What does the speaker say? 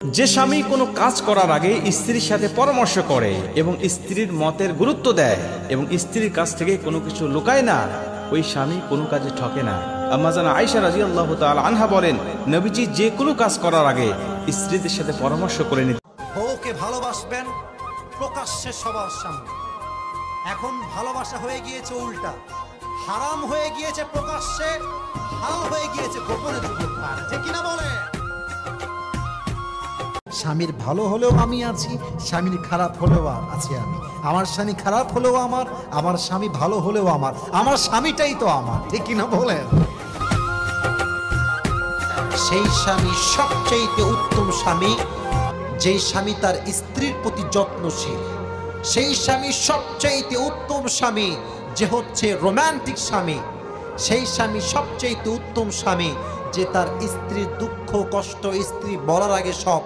যে স্বামী কোনো কাজ করার আগে স্ত্রীর সাথে পরামর্শ করে এবং স্ত্রীর মতের গুরুত্ব দেয় এবং স্ত্রীর কাছ থেকে কোনো কিছু লুকায় না, ওই স্বামী কোনো কাজে ঠকে না। আম্মা জানা আয়েশা রাদিয়াল্লাহু তাআলা আনহা বলেন, নবীজি যে কোনো কাজ করার আগে স্ত্রীদের সাথে পরামর্শ করে নিতেন। বউকে ভালোবাসবেন প্রকাশ্যে সবার সামনে। এখন ভালোবাসা হয়ে গিয়েছে উল্টা, হারাম হয়ে গিয়েছে প্রকাশ্যে, হালাল হয়ে গিয়েছে গোপনে যুবক। ঠিক কিনা বলে? স্বামীর ভালো হলেও আমি আছি, স্বামীর খারাপ হলেও আছি আমি। আমার স্বামী খারাপ হলেও আমার স্বামী ভালো হলেও আমার স্বামীটাই তো আমার। ঠিক কিনা বলেন? সেই স্বামী সবচেয়ে উত্তম স্বামী যেই স্বামী তার স্ত্রীর প্রতি যত্নশীল। সেই স্বামী সবচেয়ে উত্তম স্বামী যে হচ্ছে রোমান্টিক স্বামী। সেই স্বামী সবচেয়ে উত্তম স্বামী যে তার স্ত্রীর দুঃখ কষ্ট স্ত্রী বলার আগে সব